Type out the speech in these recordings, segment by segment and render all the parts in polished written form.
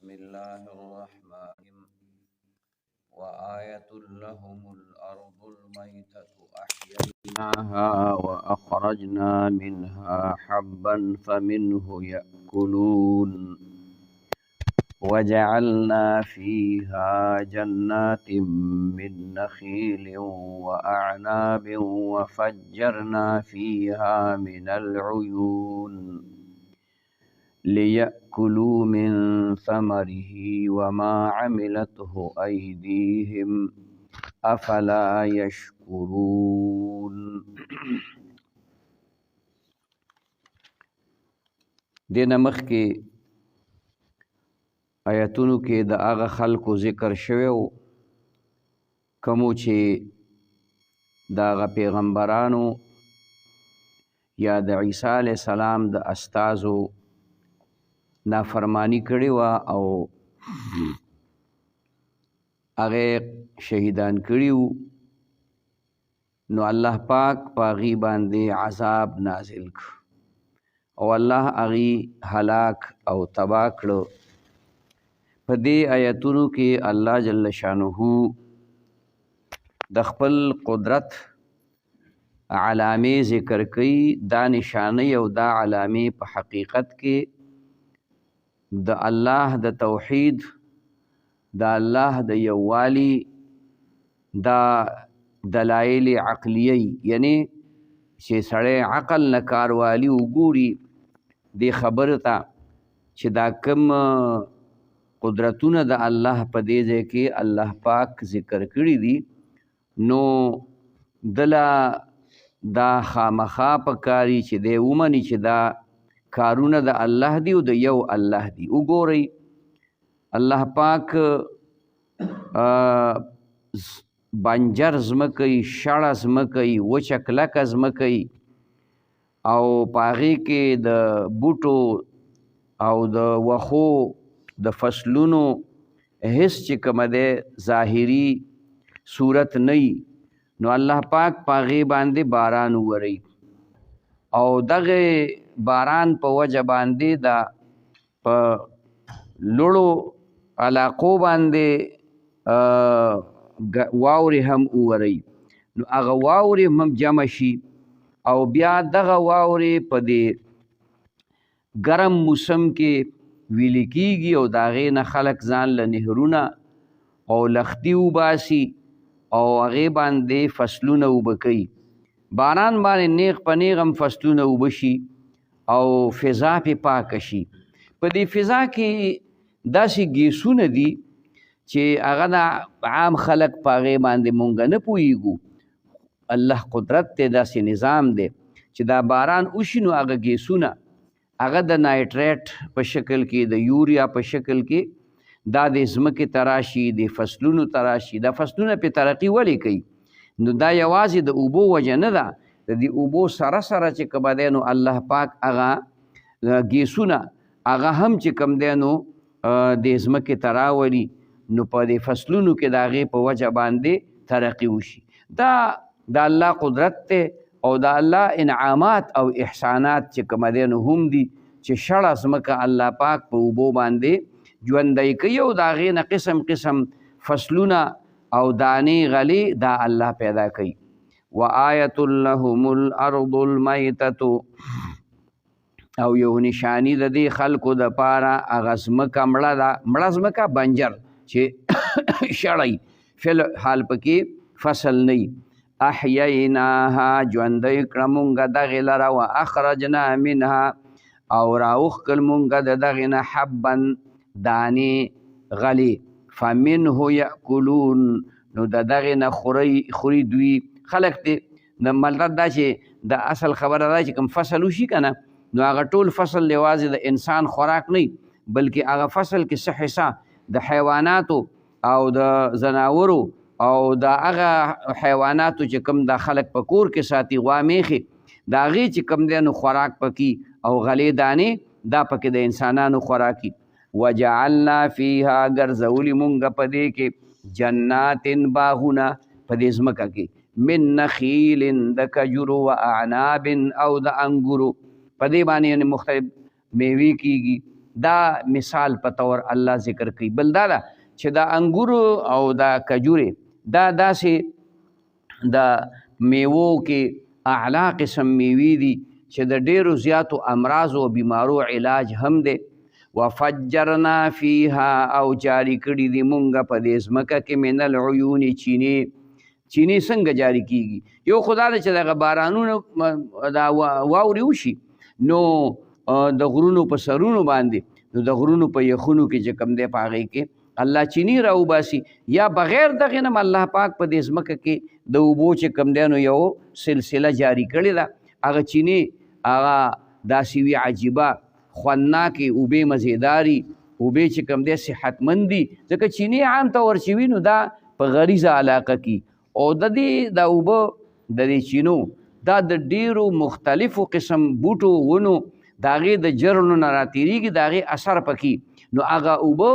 بسم الله الرحمن وآية لهم الأرض الميتة أحييناها وأخرجنا منها حبا فمنه يأكلون وجعلنا فيها جنات من نخيل وأعناب وفجرنا فيها من العيون ليأكلوا من ثمره وما عملته أيديهم أفلا يشكرون. دینه مخکې آیتونو کې د هغه خلکو ذکر شوی و کومو چې د هغه پیغمبرانو یا د عیسی علیه السلام د استازو نافرمانی کړې وه او هغه شهیدان کړي وو، نو الله پاک په هغې باندې عذاب نازل کړ او الله هغې هلاک او تباه کړه. په دې آیتونو کې الله جل شانه د خپل قدرت علامې ذکر کوي. دا نشانې او دا علامې په حقیقت کې د الله د توحید، د الله د یووالي، دا دلایل عقلیه، یعنی چې سړی عقل نه کاروالي وګوري دې خبره ته چې دا کوم قدرتونه د الله په دې ځای کې الله پاک ذکر کړي دي، نو دله دا خامخا پکاري چې دی ومني چې دا کارونه د الله دی او د یو الله دی. وګورئ الله پاک بنجر ځمکه یې، شړه ځمکه یې، وچه کلکه ځمکه یې، او په هغې کې د بوټو او د وښو د فصلونو هېڅ چې کومه دی ظاهري صورت نه وي، نو الله پاک په هغې باندې باران ووروي او دغه باران په وجه باندې دا په لوړو علاقو باندې واورې هم ووروي، نو هغه واورې هم جمع شي او بیا دغه واورې په دې ګرم موسم کې ویلې کېږي او د هغې نه خلک ځان له نهرونه او لښتي وباسي او هغې باندې فصلونه اوبه کوي. باران باندې نیغ په نیغ هم فصلونه اوبه شي او فضا پې پاکه شي. په دې فضا کې داسې ګیسونه دي چې هغه د عام خلک په هغې باندې مونږ نه پوهېږو. الله قدرت دی، داسې نظام دی چې دا باران وشي نو هغه ګیسونه هغه د نایټریټ په شکل کې، د یوریا په شکل کې دا د ځمکې ته راشي، د فصلونو ته راشي. دا فصلونه پې ترقي ولې کوي؟ نو دا یوازې د اوبو وجه نه ده، د دې اوبو سره سره چې کومه دی نو الله پاک هغه ګیسونه هغه هم چې کوم دی نو د ځمکې ته راولي، نو په دې فصلونو کې د هغې په وجه باندې ترقي وشي. دا د الله قدرت دی او د الله انعامات او احسانات چې کومه دی نو هم دي چې شړه ځمکه الله پاک په اوبو باندې ژوندی کوي او د هغې نه قسم قسم فصلونه او دانې غلې دا الله پیدا کوي. وآیة لهم الارض المیتة، او یو نشانی د دې خلکو دپاره هغه ځمکه مړه ده، مړه ځمکه بنجر چې شړی فی الحال پکې فصل نه وي. احییناها، ژوندی کړه مونږه دغې لره، و اخرجنا منها، او راوښکل مونږه د دغې نه حبا دانې غلې، فمنه یأکلون، نو د دغې نه خوري دوی خلک دی. د مطلب دا چې د اصل خبره دا چې کوم فصل وشي که نه، نو هغه ټول فصل یوازې د انسان خوراک نه وي، بلکې هغه فصل کې څه حصه د حیواناتو او د ځناورو او د هغه حیواناتو چې کوم دا خلک په کور کې ساتي، غوا میخې، د هغې چې کوم دی نو خوراک پکې او غلې دانې دا پکې د انسانانو خوراکي. وجعلنا فیها، ګرځولي مونږه په دې کې جنات باغونه په دې ځمکه کې، من نخیل د کجورو و اعناب او د انګورو، په دې باندې مختلف میوې کېږي دا مثال په تور الله ذکر کوي. بل دا ده چې دا انګورو او دا کجورې دا داسې د میوو کې اعلی قسم میوې دي چې د ډیرو زیاتو امراضو او بیمارو علاج هم دی. وفجرنا فیها او جاری کړي دي مونږ په دې ځمکه کې من العیون چینې څنګه جاری کیږي؟ یو خدا ده چې دغه بارانونه دا واورې وشي نو د غرونو په سرونو باندې نو د غرونو په یخونو کې چې کوم دی په هغې کې الله چینی راوباسي، یا بغیر دغې نه الله پاک په دې ځمکه کې د اوبو چې کوم دی نو یو سلسله جاری کړې ده. هغه چینی هغه داسې وي عجیبه خوندناکې اوبې مزیداري اوبې چې کوم دی صحتمند دي، ځکه چینی عام طور چې وي نو دا په غریزه علاقه کې او د دې دا اوبه د دې چینو دا د ډیرو مختلفو قسم بوټو ونو د هغې د جرنو نه راتېرېږي، د هغې اثر پکې نو هغه اوبه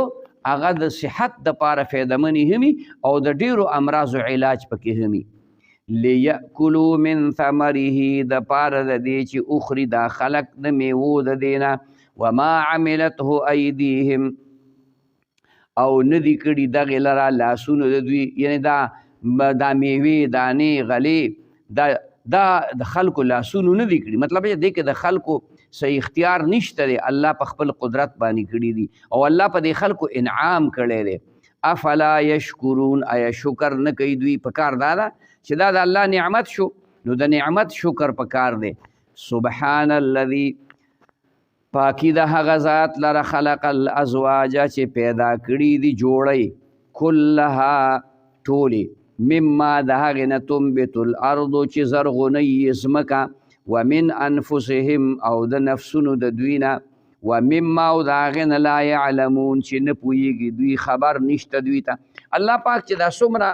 هغه د صحت دپاره فایدهمنې همي او د ډیرو امراضو علاج پکې همي. لیأکلوا من ثمره د پاره د دې چې اخري دا خلق د میوو د دې نه وما عملته ایدیهم او ندي کړي دغې لره لاسونو د دوی، یعنی دا میوې دانې غلې دا د خلکو لاسونو نه دي کړي. مطلب یې دی کې د خلکو څه اختیار نشته دی، الله په خپل قدرت باندې کړي دي او الله په دې خلکو انعام کړی دی. افلا یشکرون آیا شکر نه کوي دوی؟ پکار دا ده چې دا د الله نعمت شو نو د نعمت شکر پکار دی. سبحان الذي پاکی د هغه ذات لره خلق الازواج چې پیدا کړي دي جوړی کلها ټولې مما د هغې نه تنبت الارض چې زرغونی ځمکه ومن انفسهم او د نفسونو د دوی نه ومما او د هغې نه لا یعلمون چې نه پوهېږي دوی، خبر نشته دوی ته. الله پاک چې دا څومره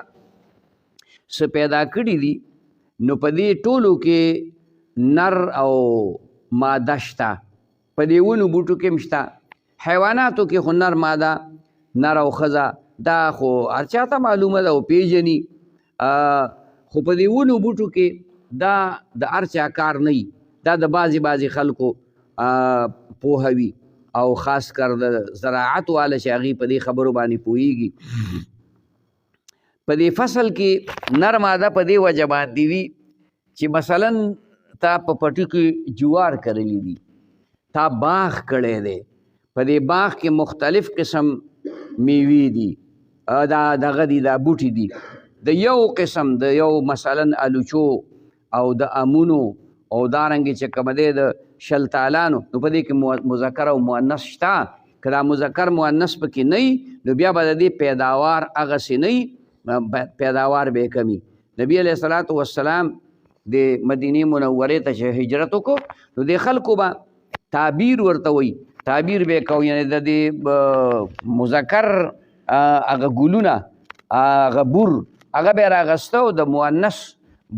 څه پیدا کړي دي نو په دې ټولو کې نر او ماده شته، په دې ونو بوټو کې هم شته، حیواناتو کې خو نر ماده نر او ښځه دا خو هر چاته معلومه ده او پیژني، خو په دې ونو بوټو کې دا د هر چا کار نه وي، دا د بعضې خلکو پوهوي او خاص کر د زراعت واله چې هغې په دې خبرو باندې پوهېږي. په دې فصل کې نر ماده په دې وجه باندې وي چې مثلا تا په پټي کې جوار کرلی دي، تا باغ کړی دی، په دې باغ کې مختلف قسم میوې دي، دا دغه دي دا بوټي دي، د یو قسم د یو مثلا الوچو او د امونو او دارنګې چې کوم دی د شلتالانو، نو په دې کې مذکر او مؤنث شته. که دا مذکر مؤنث پکې نه وي نو بیا به د دې پیداوار هغسې نه وي، پیداوار به یې کمي. نبي علیه الصلاة والسلام د مدینې منورې ته چې هجرت وکړو نو د خلکو به تعبیر ورته وایي، تعبیر به یې کوو، یعنی د دې مذکر هغه ګلونه هغه بور هغه به یې راغسته او د مؤنث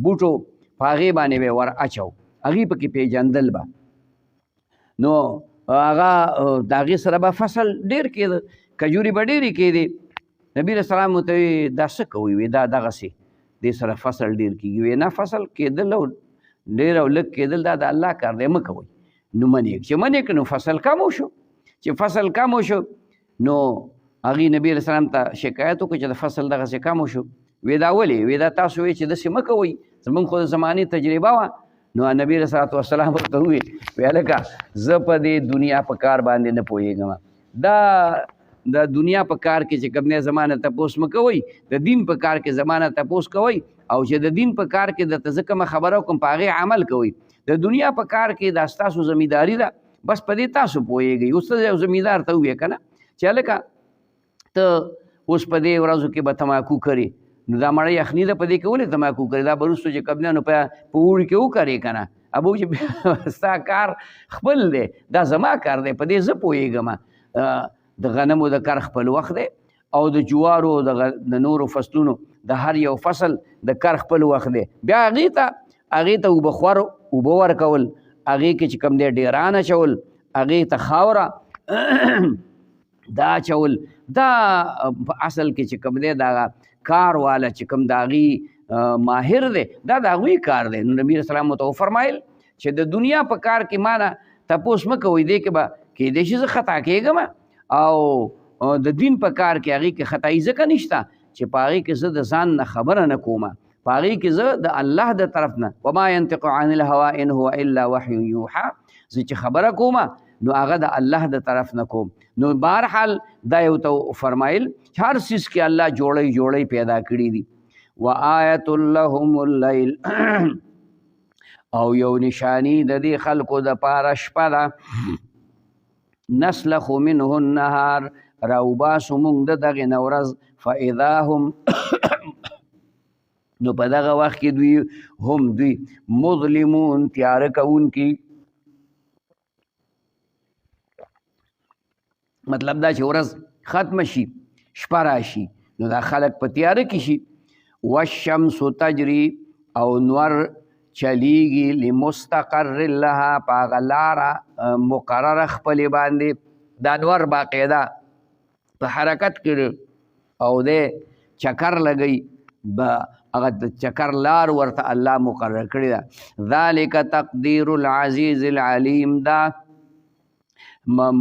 بوټو په هغې باندې به یې ور اچو، هغې پکې پیژندل به نو هغه د هغې سره به فصل ډېر کېده، کجورې به ډېرې کېدې. نبي علیه السلام ورته وی دا څه کوئ؟ وی دا دغسې دې سره فصل ډېر کېږي. وی نه فصل کېدل او ډېر او لږ کېدل دا د الله کار دی، مه کوئ. نو منې چې منې که نو فصل کم وشو، چې فصل کم وشو نو هغې نبي علیه السلام ته شکایت وکړو چې د فصل دغسې کم وشو. وی دا ولې؟ وی دا تاسو وی چې داسې مه کوئ، زمونږ خو د زمانې تجربه وه. نو نبی رسول الله والسلام ورته وویل وی هلکه زه په دې دنیا په کار باندې نه پوهېږم، دا د دنیا په کار کې چې کوم دی زما نه تپوس مه کوئ، د دین په کار کې زما نه تپوس کوئ، او چې د دین په کار کې درته زه کومه خبره وکړم په هغې عمل کوئ. د دنیا په کار کې دا ستاسو زمینداري ده، بس په دې تاسو پوهېږئ. اوس ته یو زمیندار ته وویې که نه چې هلکه ته اوس په دې ورځو کې به تماکو کرې، نو دا مړه یخني ده په دې کې ولې تماکو کرې؟ دا به وروستو چې کوم دی نو په اوړي کې وکرې که نه. ابو چې ستا کار خپل دی، دا زما کار دی، په دې زه پوهېږم. د غنمو د کر خپل وخت دی او د جوارو د نورو فصلونو د هر یو فصل د کر خپل وخت دی. بیا هغې ته اوبه خور اوبه ورکول، هغې کې چې کوم دی ډیران اچول، هغې ته خاوره دا اچول، دا په اصل کې چې کوم دی دا کار والا چې کوم د هغې ماهر دی دا د هغوی کار دی. نو نبي اسلام ته وفرمایل چې د دنیا په کار کې ما نه تپوس مه کوئ، دې کې به کېدای شي زه خطا کېږم او د دین په کار کې هغې کې خطایي ځکه نشته چې په هغې کې زه د ځان نه خبره نه کومه، په هغې کې زه د الله د طرف نه وما ينطق عن الهوا ان هو الا وحي یوحى، زه چې خبره کومه نو هغه د الله د طرف نه کوم. نو بهرحال دا یو ته فرمایل چې هر څیز کې الله جوړی پیدا کړي دي. وآیت لهم اللیل او یو نشانی د دې خلکو د پاره شپه ده، نسلخ منه النهار راوباسو مونږ د دغې نه ورځ، فاذا هم نو په دغه وخت کې دوی مظلمون تیاره کوونکي. مطلب دا چې ورځ ختم شي شپه راشي نو دا خلک په تیاره کې شي. والشمس تجري او نور چلیږي لمستقر لها په هغه لاره مقرره خپلې باندې، دا نور باقاعده په حرکت کې او دی چکر لګوي، هغه د چکر لار ورته الله مقرر کړې ده. ذلک تقدیر العزیز العلیم، دا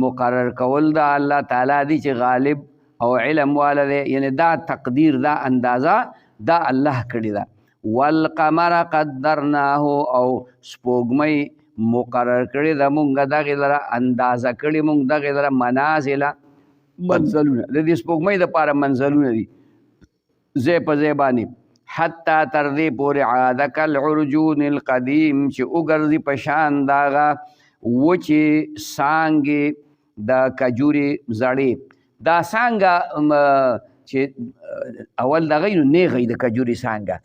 مقرر کول دا الله تعالی دی چې غالب او علم والا دی، یعنی دا تقدیر دا اندازه دا الله کړی ده. والقمر قدرناه او سپوږمۍ مقرر کړې ده مونږ دغې لره، اندازه کړې مونږ دغې لره منازله منزلونه، د دې سپوږمۍ دپاره منزلونه دي ځای په ځای باندې، حتی تر دې پورې عاده کالعرجون القدیم چې وګرځي په شان د هغه وچې څانګې د کجورې زړې. دا څانګه چې اول دغه نو نیغی د کجوري څانګه،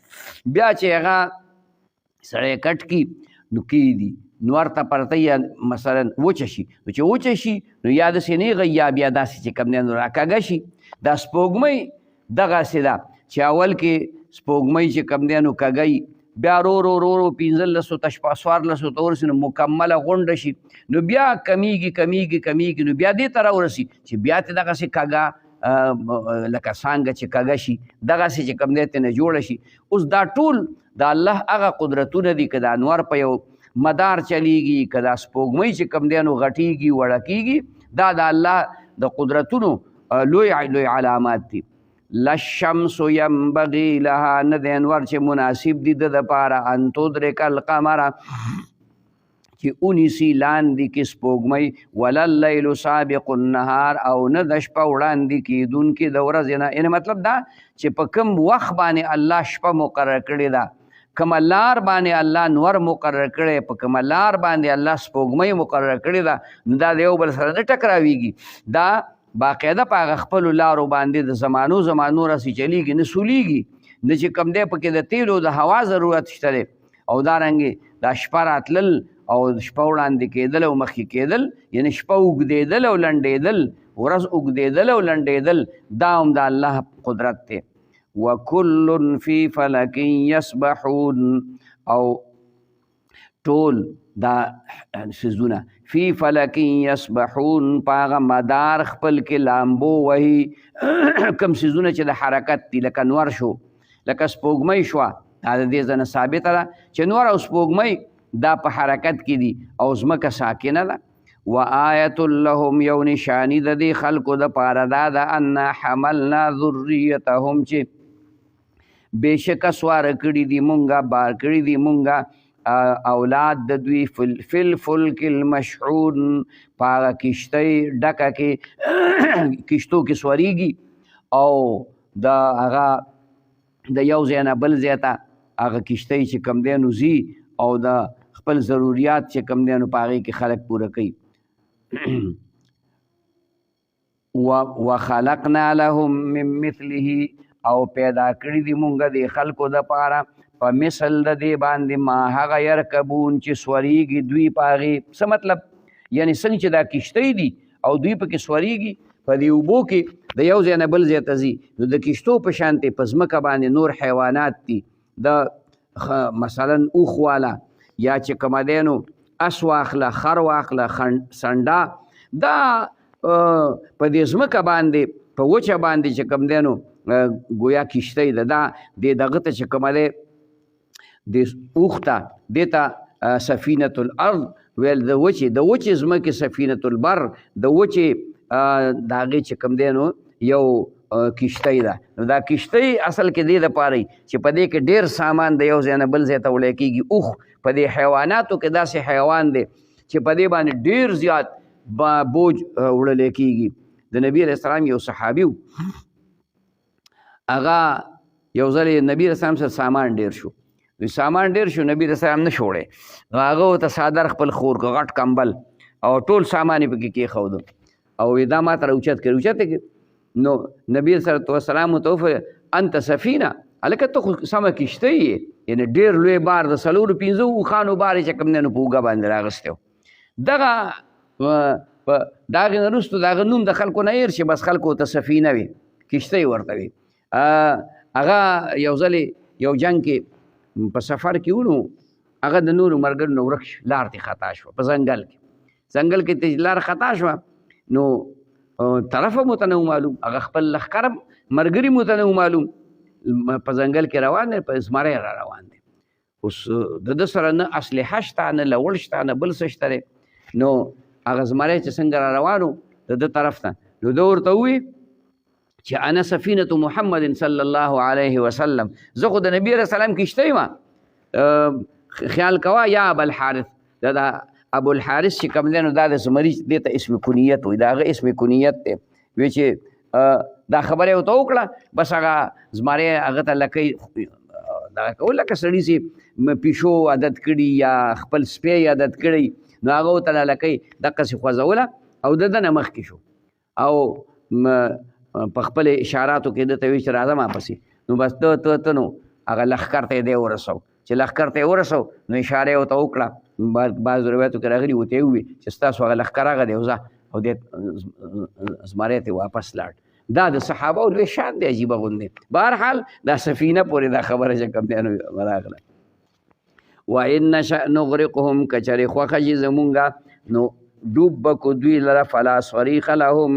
بیا چې هغه سړی کټ کي نو کېږدي نو ورته پرته یا مثلا وچه شي، نو چې وچه شي نو یا داسې نیغی یا بیا داسې چې کوم دی نو راکږه شي. دا سپوږمۍ دغسې ده چې اول کې سپوږمۍ چې کوم دی نو کږی، بیا رو 15 ته 14 ته ورسي نو مکمله غونډه شي، نو بیا کمیږي نو بیا دې ته راورسي چې بیا ته دغسې کږه لکه څانګه چې کږه شي دغسې چې کوم دی ترې جوړه شي. اوس دا ټول د الله هغه قدرتونه دي، که د انوار په یو مدار چلیږي، که دا سپوږمۍ چې کوم دی نو غټیږي وړه کیږي، دا د الله د قدرتونو لوی علامات دي. للشمس ینبغي لها، نه د انور چې مناسب دي د دپاره ان تدرک القمر چې اونیسي لاندې کې سپوږمۍ، ولا اللیل سابق النهار او نه د شپه وړاندې کېدونکې د ورځې نه. یعنې مطلب دا چې په کوم وخت باندې الله شپه مقرر کړې ده، کومه لار باندې الله نور مقرر کړی، په کومه لار باندې الله سپوږمۍ مقرر کړې ده، نو دا د یو بل سره نه ټکراویږي، دا باقاعده په هغه خپلو لارو باندې د زمانو راسې چلیږي، نه سولیږي، نه چې کوم دی پکې د تیلو د هوا ضرورت شته دی. او دارنګې دا شپه راتلل او شپه وړاندې کېدل او مخکې کېدل، یعنی شپه اوږدېدل او لنډېدل، ورځ اوږدېدل او لنډېدل، دا هم د الله قدرت دی. وکل فی فلک یسبحون، او ټول دا څیزونه فی فلک یسبحون په هغه مدار خپل کې لامبو وهي، کوم څیزونه چې د حرکت دي، لکه نور شو، لکه سپوږمۍ شوه، دا د دې ځنه ثابته ده چې نور او سپوږمۍ دا په حرکت کې دي او ځمکه ساکنه ده. وآیت لهم، یو نشانی د دې خلکو دپاره دا ده انا حملنا ذریتهم چې بېشکه سواره کړي دي مونږه، بار کړي دي مونږه اولاد د دوی فی الفلک المشحون، په هغه کشتۍ ډکه کې کشتو کې سوریږي او د هغه د یو ځای نه بل ځای ته هغه کشتۍ چې کوم دی نو ځي او د خپل ضروریات چې کوم دی نو په هغې کې خلک پوره کوي. وخلقنا لهم من مثله، او پیدا کړي دي مونږ د خلکو دپاره په مثل د دې باندې ما هغه یرکبون چې سوریږي دوی په هغې. څه مطلب؟ یعنې څنګه چې دا کشتۍ دي او دوی پکې سوریږي په دې اوبو کې د یو ځای نه بل ځای ته ځي، نو د کشتو په شانتې په ځمکه باندې نور حیوانات دي، د مثلا اوښ والا یا چې کومه دی نو اس واخله، خر واخله، سنډا، دا په دې ځمکه باندې په وچه باندې چې کوم دی نو گویا کشتۍ ده، دا دغه ته چې کومه دی د اوښ ته دې ته سفینة الارض، ویل د وچې ځمکې سفینة البر د وچې د هغې چې کوم دی نو یو کشتۍ ده. نو دا کشتۍ اصل کې دې دپاره چې په دې کې ډېر سامان د یو ځای نه بل ځای ته وړی کېږي. اوښ په دې حیواناتو کې داسې حیوان دی چې په دې باندې ډېر زیات بوج وړلی کېږي. د نبي علیه السلام یو صحابي و، هغه یو ځل نبي علیه السلام سره سامان ډېر شو، سامان ډېر شو، نبي علیه السلام نه شو وړی، نو هغه ورته څادر خپل خور کړ، غټ کمبل او ټول سامان یې پکې کېښوده او دا ما ته راوچت کړ. اوچت یې نو نبي صلی وسلام ته وویل انت سفینه، هلکه ته خو سمه کشتۍ یې، یعنې ډېر لوی بار د 4-5 اوښانو بار یې چې کوم دی نو په اوږه باندې راغستی و. دغه د هغې نه وروستو د هغه نوم د خلکو نه هېر شي، بس خلکو ورته سفینه وي، کشتۍ ورته وي. هغه یو ځل یو جنګ کې په سفر کې و، نو هغه د نورو ملګرو نه ورک شو، لار ترې خطا شوه په ځنګل کې. ځنګل کې چې لار خطا شوه نو طرف هم ورته نه و معلوم، هغه خپل لښکر ملګري هم ورته نه و معلوم. په ځنګل کې روان دی، په زمری را روان دی. اوس د ده سره نه اسلحه شته، نه لوړ شته، نه بل څه شته دی. نو هغه زمری چې څنګه را روان و د ده طرف ته، نو ده ورته ووایي چې انا سفینة محمد صلی الله علیه وسلم، زه خو د نبي علیه السلام کشتۍ یم، خیال کوه یا ابوالحارث. دا ابوالحارث چې کوم دی نو دا د زمري دې ته اسم کنیت وایي، د هغه اسم کنیت دی. وی چې دا خبره یې ورته وکړه، بس هغه زمری هغه ته لکۍ دغه کول، لکه سړي چې پیشو عادت کړي یا خپل سپی عادت کړی، نو هغه ورته لکۍ دقسې خوځوله او د ده نه مخکې شو او په خپل اشاراتو کې دته وی چې راځه ما پسې. نو بس ته نو هغه لښکر ته یې دی ورسو، چې لښکر ته یې ورسو نو اشاره یې ورته وکړه. بعض روایتو کې راغلي ورته یې وویل چې ستاسو هغه لښکر هغه دی وځه، او دې زمری ته واپس لاړ. دا د صحابه لوی شان دی، عجیبه غوندې. بهرحال دا سفینه پورې دا خبره چې کوم دی نو راغله. وان نشأ نغرقهم، کچرې خوښه شي زمونږه نو ډوب به کو دوی لره، فلا صریخ لهم،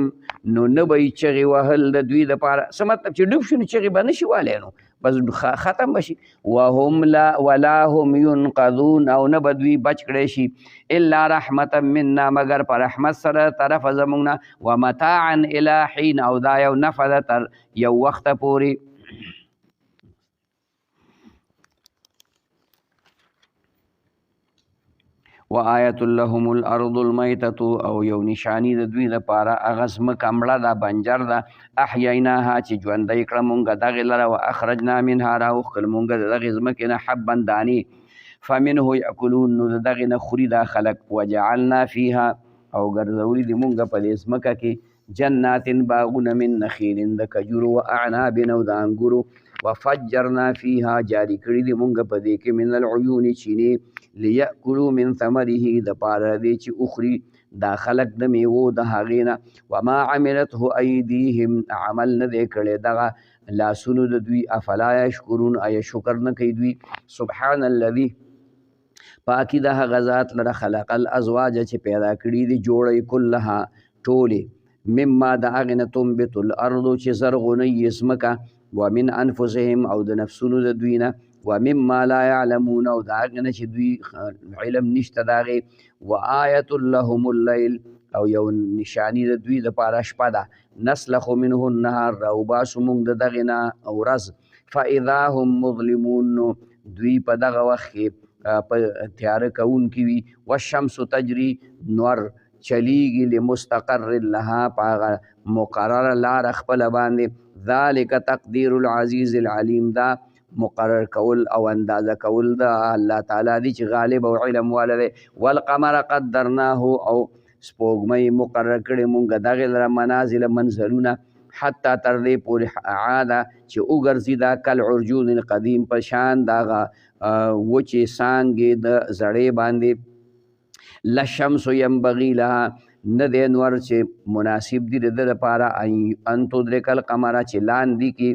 نو نه به یې چغې وهل د دوی دپاره. څه مطلب چې ډوب شو نو چغې به نه شي وهلی، نو بس ختم به شي. ولا هم ینقذون، او نه به دوی بچ کړی شي، الا رحمتا منا، مگر په رحمت سره طرفه زمونږ نه، ومتاعا الی حین، او دا یو نفع ده تر یو وخته پورې. وآیت لهم الارض المیتة، او یو نشانی د دوی دپاره هغه ځمکه مړه ده، بنجر ده، احییناها چې ژوندی کړه مونږ دغې لره، واخرجنا منها راوښکل مونږ د دغې ځمکې نه حبا دانې، فمنه یأکلون، نو د دغې نه خوري دا خلک. وجعلنا فیها، او ګرځولي دي مونږ په دې ځمکه کې جنات باغونه من نخیل، د کجورو و اعناب، او د انګورو، وفجرنا فیها، جاری کړي دي مونږ په دې کې من العیون چینې، لیأکلوا من ثمره، د پاره دی چې اخري دا خلق د میوو د هغې نه. وما عملته ایدیهم، عمل نه دی کړی دغه لاسونو د دوی. افلا یشکرون، آیا شکر نه کوي دوی. سبحان الذي، پاکی د هغه ذات لره، خلق الازواج چې پیدا کړي دي جوړی، کلها ټولې، مما د هغې نه تنبت الارض چې زرغونی ځمکه، ومن انفسهم، او د نفسونو د دوی نه، ومما لا يعلمون، او د هغې نه چې دوی علم نشته د هغې. وآیت لهم اللیل، او یو نشانی د دوی دپاره شپه ده، نسلخ منه النهار، راوباسو مونږ د دغې نه ورځ، فاذا هم مظلمون، نو دوی په دغه وخت کې په تیاره کوونکي وي. والشمس تجري، نور چلیږي، لمستقر لها، په هغه مقرره لاره خپله باندې. ذلک تقدیر العزیز العلیم، دا مقرر کول او اندازه کول دا الله تعالی دی چې غالب او علم والا دی. والقمر قدرناه، او سپوږمۍ مقرر کړې مونږ دغې لره منازل، منزلونه، حتی تر دې پورې عاده چې وګرځي دا کالعرجون القدیم، په شان د هغه وچې څانګې د زړې باندې. لشمس ینبغي لها، نه دی نور چې مناسب دي د ده لپاره ان تدرک القمر، چې لاندې کې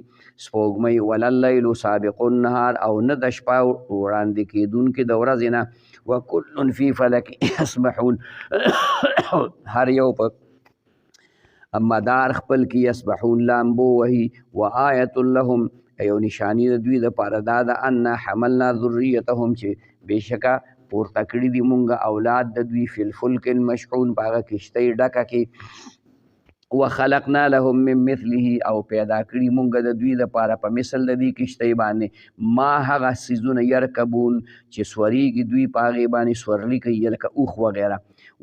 سپوږمۍ، ولا اللیل سابق النهار، او نه د شپه وړاندې کېدونکې د ورځې نه. وکل فی فلک یسبحون، هر یو په مدار خپل کې یسبحون لامبو وهي. وآیت لهم، یو نشانی د دوی دپاره دا ده، انا حملنا ذریتهم، چې بېشکه پورته کړي دي مونږه اولاد د دوی فی الفلک المشحون په هغه کشتۍ ډکه کې وخلقنا لهم من مثله او پیدا کړي مونږ د دوی دپاره په مثل د دې کشتۍ باندې ما هغه څیزونه یرکبون چې سوریږي دوی په هغې باندې سورلي کوي لکه اوښ وغیره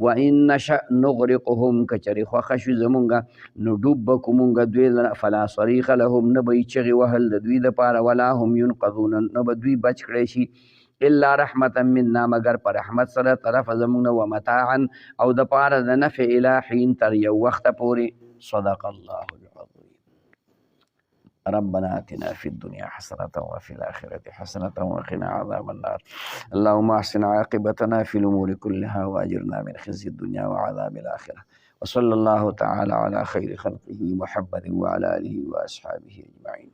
وان نشأ نغرقهم کچرې خوښه شو زمونږه نو ډوب به کړو مونږ دوی لره فلا صریخ لهم نه به یې چغې وهل د دوی دپاره ولا هم ینقذون نه به دوی بچ کړی شي الا رحمتا منا مگر په رحمت سره طرفه زمونږ نه ومتاعا او دپاره د نفع الی حین تر یو وخته پورې صدق الله العظیم ربنا آتنا في الدنيا حسنة وفي الآخرة حسنة وقنا عذاب النار اللهم أحسن عاقبتنا في الأمور كلها وأجرنا من خزي الدنيا وعذاب الآخرة وصلى الله تعالى على خير خلقه محمد وعلى آله وأصحابه أجمعين